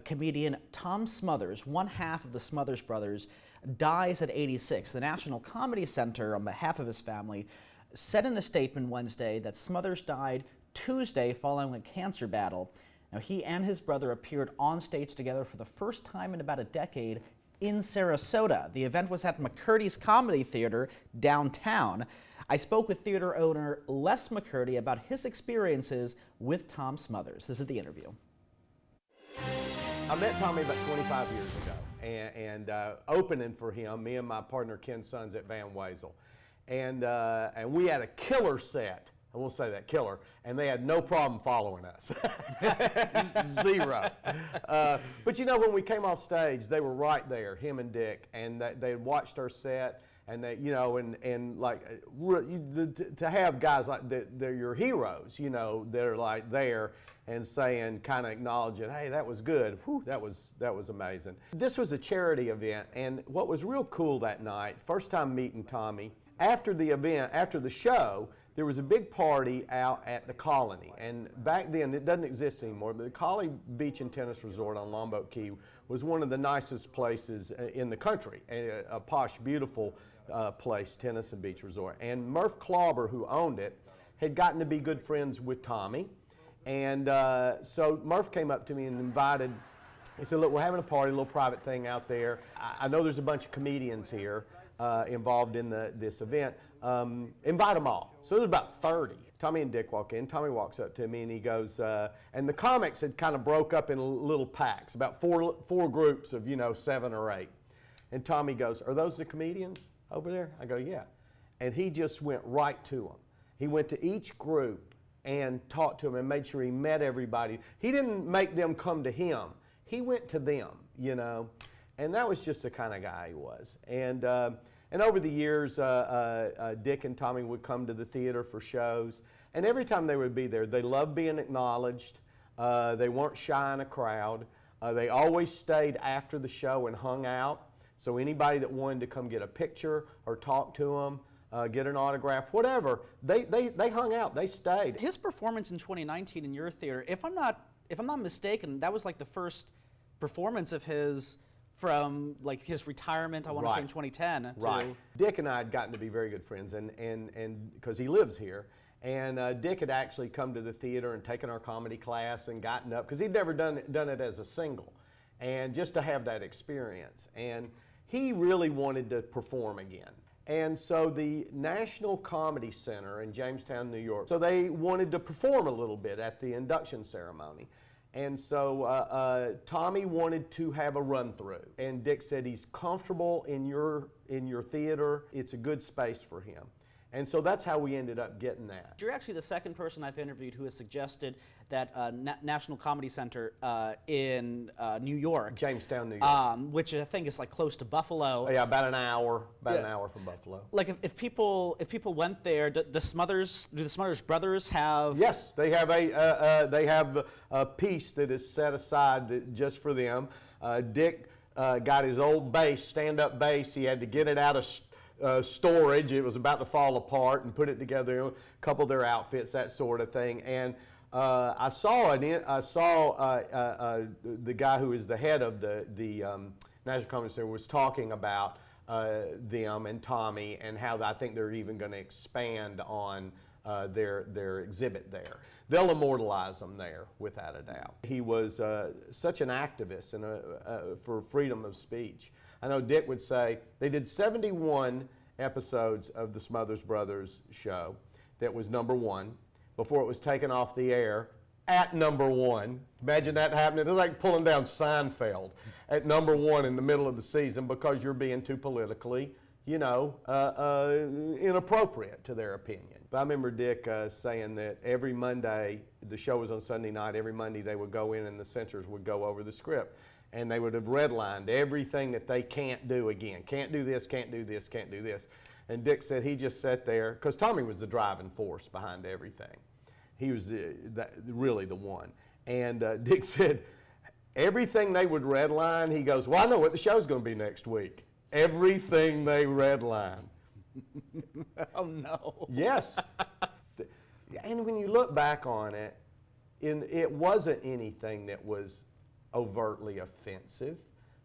Comedian Tom Smothers, one half of the Smothers brothers, dies at 86. The National Comedy Center, on behalf of his family, said in a statement Wednesday that Smothers died Tuesday following a cancer battle. Now, he and his brother appeared on stage together for the first time in about a decade in Sarasota. The event was at McCurdy's Comedy Theater downtown. I spoke with theater owner Les McCurdy about his experiences with Tom Smothers. This is the interview. I met Tommy about 25 years ago, and opening for him, me and my partner Ken Sons at Van Wezel. And we had a killer set. I won't say that, killer, and they had no problem following us. Zero. But you know, when we came off stage, they were right there, him and Dick, and they had watched our set, and they, you know, and like to have guys like they're your heroes, you know, they're like there and saying, kind of acknowledging, hey, that was good. Whew, that was amazing. This was a charity event, and what was real cool that night, first time meeting Tommy, after the event, after the show, there was a big party out at the Colony, and back then, it doesn't exist anymore, but the Colony Beach and Tennis Resort on Longboat Key was one of the nicest places in the country, a posh, beautiful place, tennis and beach resort. And Murph Clauber, who owned it, had gotten to be good friends with Tommy, and so Murph came up to me and invited, he said, look, we're having a party, a little private thing out there. I know there's a bunch of comedians here involved in this event. Invite them all. So there's about 30. Tommy and Dick walk in. Tommy walks up to me and he goes, and the comics had kind of broke up in little packs, about four groups of, you know, 7 or 8. And Tommy goes, are those the comedians over there? I go, yeah. And he just went right to them. He went to each group and talked to them and made sure he met everybody. He didn't make them come to him. He went to them, you know. And that was just the kind of guy he was. And over the years, Dick and Tommy would come to the theater for shows, and every time they would be there, they loved being acknowledged. They weren't shy in a crowd. They always stayed after the show and hung out, so anybody that wanted to come get a picture or talk to them, get an autograph, whatever, they hung out, they stayed. His performance in 2019 in your theater, if I'm not mistaken, that was like the first performance of his from like his retirement, I want to say in 2010. Right. Dick and I had gotten to be very good friends, and because he lives here, and Dick had actually come to the theater and taken our comedy class and gotten up, because he'd never done it as a single, and just to have that experience. And he really wanted to perform again. And so the National Comedy Center in Jamestown, New York, so they wanted to perform a little bit at the induction ceremony. And so Tommy wanted to have a run-through, and Dick said he's comfortable in your theater. It's a good space for him. And so that's how we ended up getting that. You're actually the second person I've interviewed who has suggested that National Comedy Center in New York. Jamestown, New York. Which I think is like close to Buffalo. Yeah, about an hour from Buffalo. Like if people went there, do the Smothers brothers have? Yes, they have a piece that is set aside just for them. Dick got his old bass, stand-up bass. He had to get it out of storage. It was about to fall apart, and put it together, a couple of their outfits, that sort of thing. And I saw the guy who is the head of the National Comedy Center was talking about them and Tommy, and how I think they're even going to expand on their exhibit there. They'll immortalize them there, without a doubt. He was such an activist and for freedom of speech. I know Dick would say they did 71 episodes of the Smothers Brothers show that was #1 before it was taken off the air at #1. Imagine that happening. It's like pulling down Seinfeld at #1 in the middle of the season because you're being too politically, you know, inappropriate to their opinion. But I remember Dick saying that every Monday, the show was on Sunday night, every Monday they would go in and the censors would go over the script. And they would have redlined everything that they can't do again. Can't do this, can't do this, can't do this. And Dick said he just sat there, because Tommy was the driving force behind everything. He was really the one. And Dick said, everything they would redline, he goes, well, I know what the show's going to be next week. Everything they redline. Oh, no. Yes. And when you look back on it, it wasn't anything that was overtly offensive,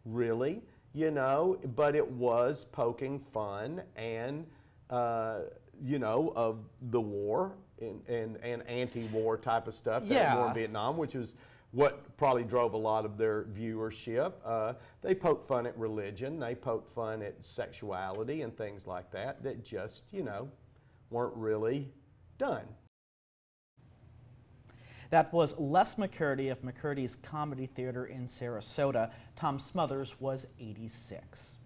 really, you know, but it was poking fun and, you know, of the war and anti-war type of stuff, that war in Vietnam, which is what probably drove a lot of their viewership. They poke fun at religion, they poke fun at sexuality and things like that, that just, you know, weren't really done. That was Les McCurdy of McCurdy's Comedy Theater in Sarasota. Tom Smothers was 86.